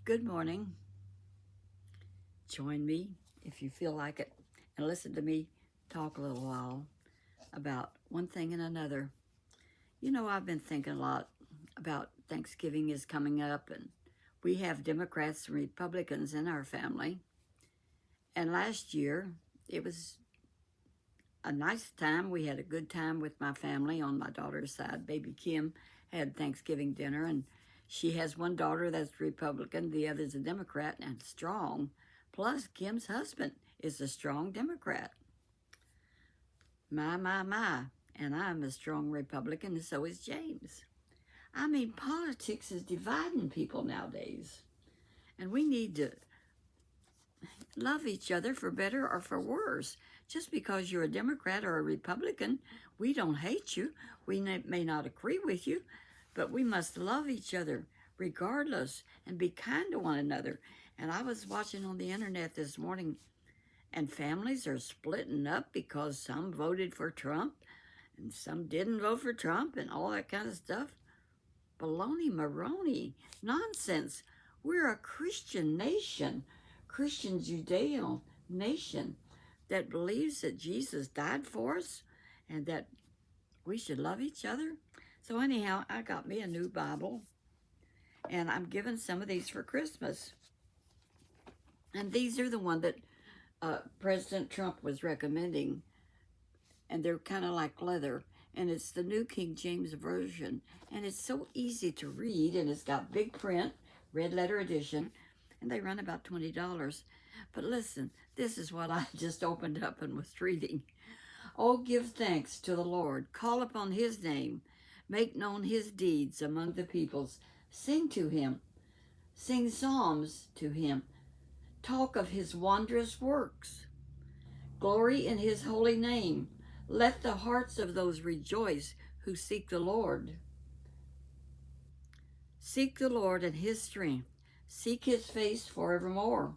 Good morning. Join me if you feel like it and listen to me talk a little while about one thing and another. I've been thinking a lot about Thanksgiving is coming up, and we have Democrats and Republicans in our family. And last year, it was a nice time. We had a good time with my family on my daughter's side. Baby Kim had Thanksgiving dinner, and she has one daughter that's Republican, the other's a Democrat and strong. Plus, Kim's husband is a strong Democrat. My. And I'm a strong Republican, and so is James. I mean, politics is dividing people nowadays. And we need to love each other for better or for worse. Just because you're a Democrat or a Republican, we don't hate you. We may not agree with you, but we must love each other regardless and be kind to one another. And I was watching on the internet this morning, and families are splitting up because some voted for Trump and some didn't vote for Trump and all that kind of stuff. Baloney Maroney. Nonsense. We're a Christian nation, Christian Judeo nation that believes that Jesus died for us and that we should love each other. So anyhow, I got me a new Bible, and I'm giving some of these for Christmas. And these are the one that President Trump was recommending, and they're kind of like leather. And it's the New King James Version, and it's so easy to read, and it's got big print, red letter edition, and they run about $20. But listen, this is what I just opened up and was reading. Oh, give thanks to the Lord, call upon his name, make known his deeds among the peoples, sing to him, sing psalms to him, talk of his wondrous works, glory in his holy name. Let the hearts of those rejoice who seek the Lord. Seek the Lord and his strength. Seek his face forevermore.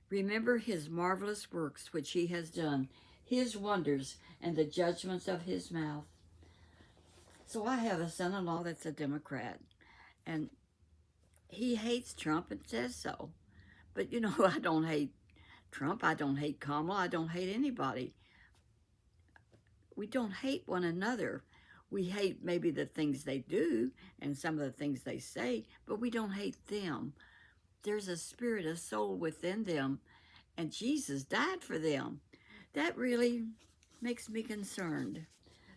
Remember his marvelous works which he has done, his wonders and the judgments of his mouth. So I have a son-in-law that's a Democrat, and he hates Trump and says so. But I don't hate Trump. I don't hate Kamala. I don't hate anybody. We don't hate one another. We hate maybe the things they do and some of the things they say, but we don't hate them. There's a spirit, a soul within them, and Jesus died for them. That really makes me concerned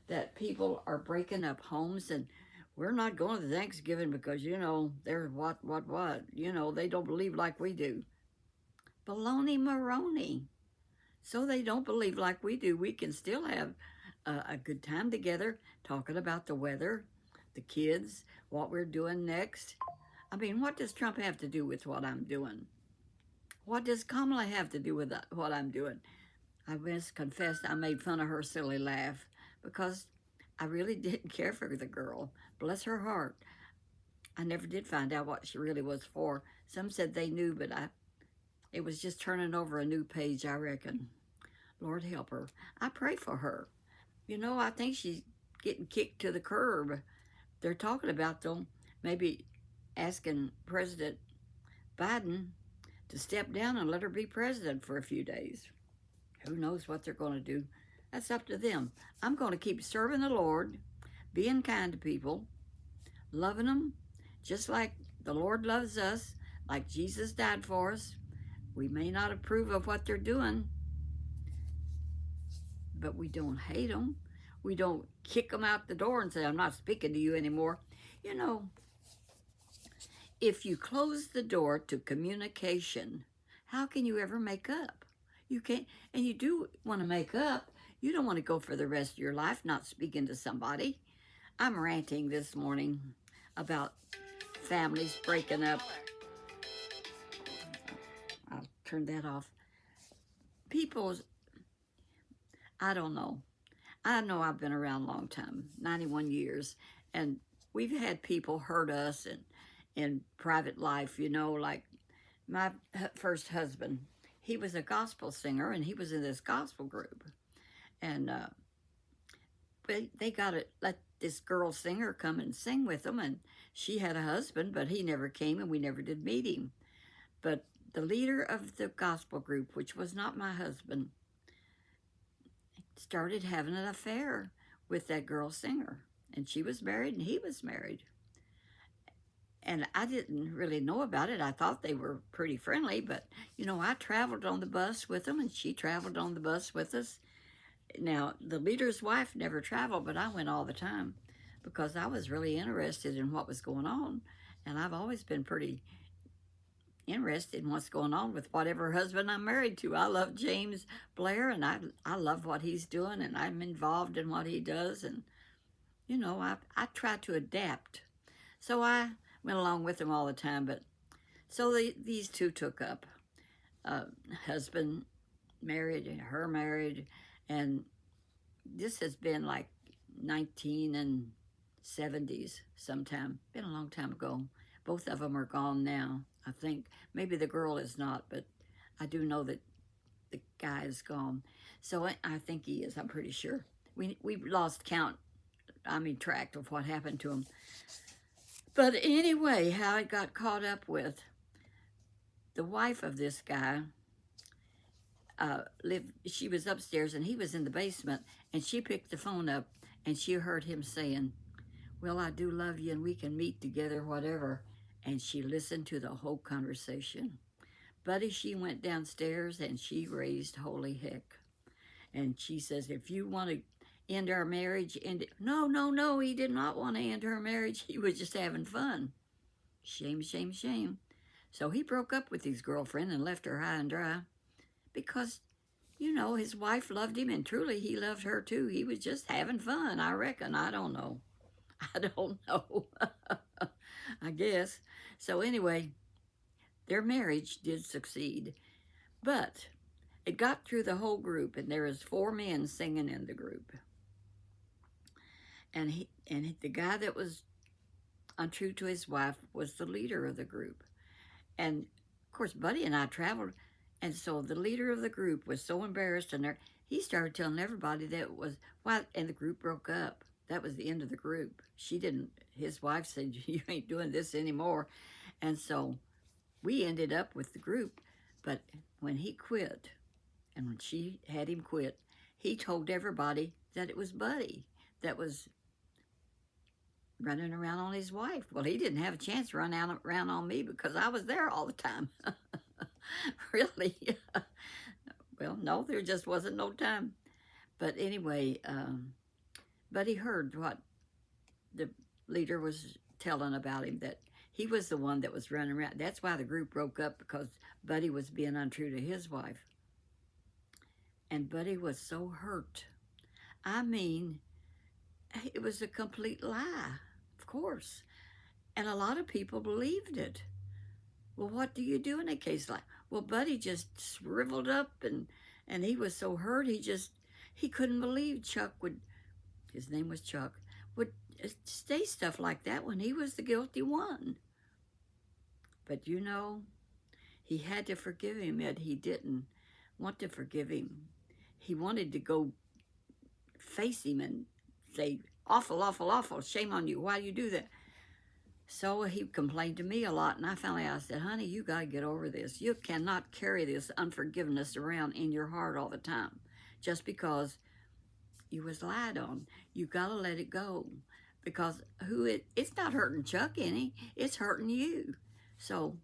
that people are breaking up homes, and we're not going to Thanksgiving because, they're what. They don't believe like we do. Baloney Maroney. So they don't believe like we do. We can still have a good time together, talking about the weather, the kids, what we're doing next. I mean, what does Trump have to do with what I'm doing? What does Kamala have to do with what I'm doing? I must confess I made fun of her silly laugh because I really didn't care for the girl. Bless her heart. I never did find out what she really was for. Some said they knew, but it was just turning over a new page, I reckon. Lord help her. I pray for her. I think she's getting kicked to the curb. They're talking about, though, maybe asking President Biden to step down and let her be president for a few days. Who knows what they're going to do? That's up to them. I'm going to keep serving the Lord, being kind to people, loving them, just like the Lord loves us, like Jesus died for us. We may not approve of what they're doing, but we don't hate them. We don't kick them out the door and say, I'm not speaking to you anymore. If you close the door to communication, how can you ever make up? You can't, and you do want to make up. You don't want to go for the rest of your life not speaking to somebody. I'm ranting this morning about families breaking up. I'll turn that off. People's, I don't know. I know I've been around a long time, 91 years, and we've had people hurt us in private life, like my first husband. He was a gospel singer, and he was in this gospel group. And but they got it. this girl singer come and sing with them, and she had a husband, but he never came, and we never did meet him. But the leader of the gospel group, which was not my husband, started having an affair with that girl singer. And she was married and he was married. And I didn't really know about it. I thought they were pretty friendly, but, you know, I traveled on the bus with them and she traveled on the bus with us. Now, the leader's wife never traveled, but I went all the time because I was really interested in what was going on. And I've always been pretty interested in what's going on with whatever husband I'm married to. I love James Blair, and I love what he's doing, and I'm involved in what he does. And, you know, I try to adapt. So I went along with him all the time. But so these two took up. Husband married, and her married, and this has been like 1970s sometime. Been a long time ago. Both of them are gone now, I think. Maybe the girl is not, but I do know that the guy is gone. So I think he is, I'm pretty sure. We lost track of what happened to him. But anyway, how I got caught up with the wife of this guy, she was upstairs and he was in the basement, and she picked the phone up and she heard him saying, "Well, I do love you and we can meet together, whatever." And she listened to the whole conversation. Buddy, she went downstairs and she raised holy heck. And she says, "If you want to end our marriage, end it." No, he did not want to end her marriage. He was just having fun. Shame, shame, shame. So he broke up with his girlfriend and left her high and dry because, you know, his wife loved him and truly he loved her too. He was just having fun, I reckon. I don't know. I guess. So anyway, their marriage did succeed. But it got through the whole group, and there was 4 men singing in the group. And the guy that was untrue to his wife was the leader of the group. And, of course, Buddy and I traveled, and so the leader of the group was so embarrassed, and he started telling everybody that was why, and the group broke up. That was the end of the group. His wife said, "You ain't doing this anymore." And so we ended up with the group. But when he quit, and when she had him quit, he told everybody that it was Buddy that was running around on his wife. Well, he didn't have a chance to run around on me because I was there all the time. Really? Well, no, there just wasn't no time. But anyway, Buddy heard what the leader was telling about him, that he was the one that was running around. That's why the group broke up, because Buddy was being untrue to his wife. And Buddy was so hurt. I mean, it was a complete lie, of course. And a lot of people believed it. Well, what do you do in a case like? Well, Buddy just shriveled up, and he was so hurt, he couldn't believe Chuck would, his name was Chuck, would say stuff like that when he was the guilty one. But you know, he had to forgive him, yet he didn't want to forgive him. He wanted to go face him and say, "Awful, awful, awful, shame on you, why do you do that?" So he complained to me a lot, and I said, "Honey, you got to get over this. You cannot carry this unforgiveness around in your heart all the time just because you was lied on. You got to let it go, because it's not hurting Chuck any, it's hurting you. So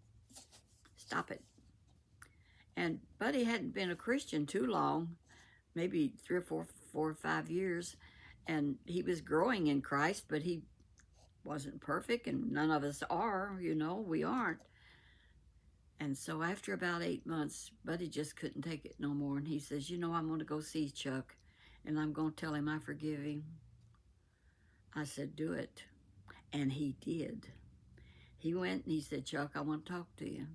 stop it." And Buddy hadn't been a Christian too long, maybe 3 or 4 or 5 years, and he was growing in Christ, but he wasn't perfect, and none of us are, you know, we aren't. And so after about 8 months, Buddy just couldn't take it no more, and he says, "You know, I'm going to go see Chuck, and I'm going to tell him I forgive him." I said, "Do it." And he did. He went and he said, "Chuck, I want to talk to you.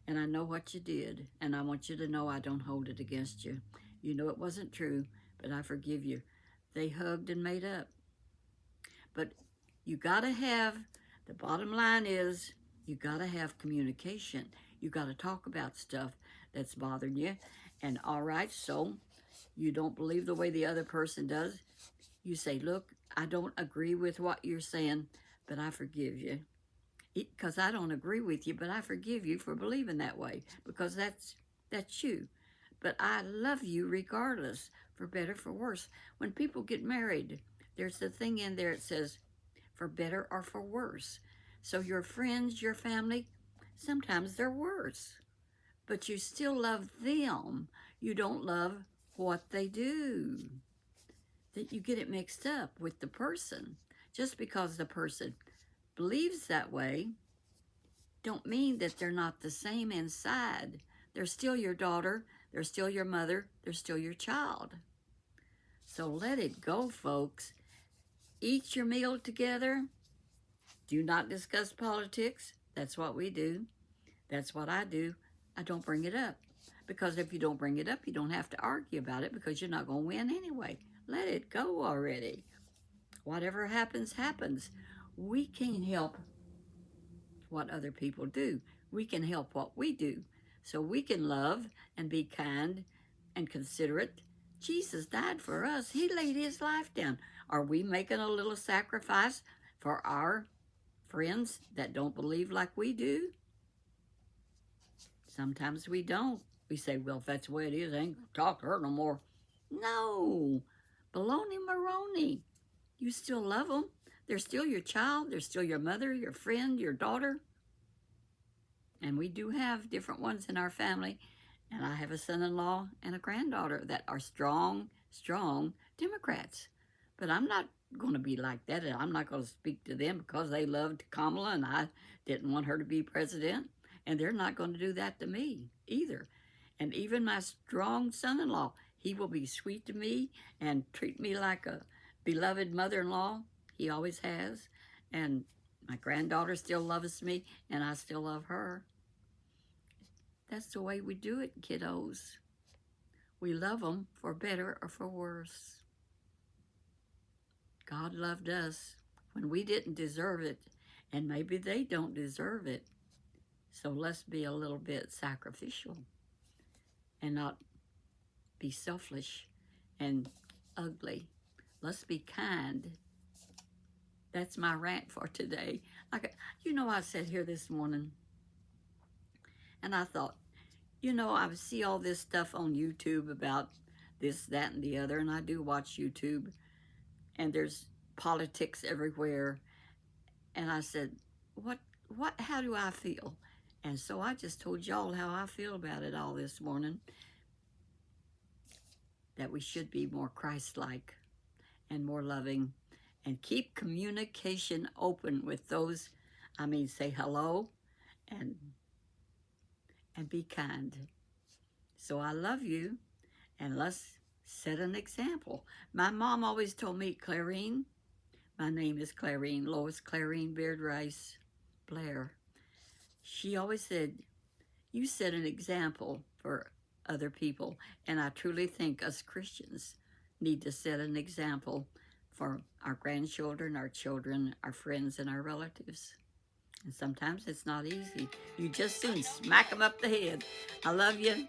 And I know what you did, and I want you to know I don't hold it against you. You know it wasn't true, but I forgive you." They hugged and made up. But you got to have, the bottom line is, you got to have communication. You got to talk about stuff that's bothering you. And all right, so you don't believe the way the other person does. You say, "Look, I don't agree with what you're saying, but I forgive you. Because I don't agree with you, but I forgive you for believing that way, because that's you. But I love you regardless, for better, for worse. When people get married, there's the thing in there that says, for better or for worse. So your friends, your family, sometimes they're worse, but you still love them. You don't love what they do. That you get it mixed up with the person. Just because the person believes that way don't mean that they're not the same inside. They're still your daughter, they're still your mother, they're still your child. So let it go, folks. Eat your meal together. Do not discuss politics. That's what we do. That's what I do. I don't bring it up. Because if you don't bring it up, you don't have to argue about it, because you're not going to win anyway. Let it go already. Whatever happens, happens. We can't help what other people do. We can help what we do. So we can love and be kind and considerate. Jesus died for us. He laid his life down. Are we making a little sacrifice for our friends that don't believe like we do? Sometimes we don't. We say, well, if that's the way it is, I ain't gonna talk to her no more. No. Baloney Maroney. You still love them. They're still your child. They're still your mother, your friend, your daughter. And we do have different ones in our family. And I have a son-in-law and a granddaughter that are strong, strong Democrats. But I'm not going to be like that. And I'm not going to speak to them because they loved Kamala and I didn't want her to be president. And they're not going to do that to me either. And even my strong son-in-law, he will be sweet to me and treat me like a beloved mother-in-law. He always has. And my granddaughter still loves me, and I still love her. That's the way we do it, kiddos. We love them for better or for worse. God loved us when we didn't deserve it, and maybe they don't deserve it. So let's be a little bit sacrificial and not be selfish and ugly. Let's be kind. That's my rant for today. I sat here this morning and I thought, I see all this stuff on YouTube about this, that, and the other, and I do watch YouTube, and there's politics everywhere. And I said, how do I feel? And so I just told y'all how I feel about it all this morning. That we should be more Christ-like and more loving and keep communication open with those. Say hello and be kind. So I love you, and let's set an example. My mom always told me, Clarine, my name is Clarine, Lois Clarine Baird-Rice Blair. She always said, you set an example for other people, and I truly think us Christians need to set an example for our grandchildren, our children, our friends, and our relatives. And sometimes it's not easy. You just soon smack them up the head. I love you.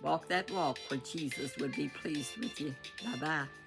Walk that walk where Jesus would be pleased with you. Bye-bye.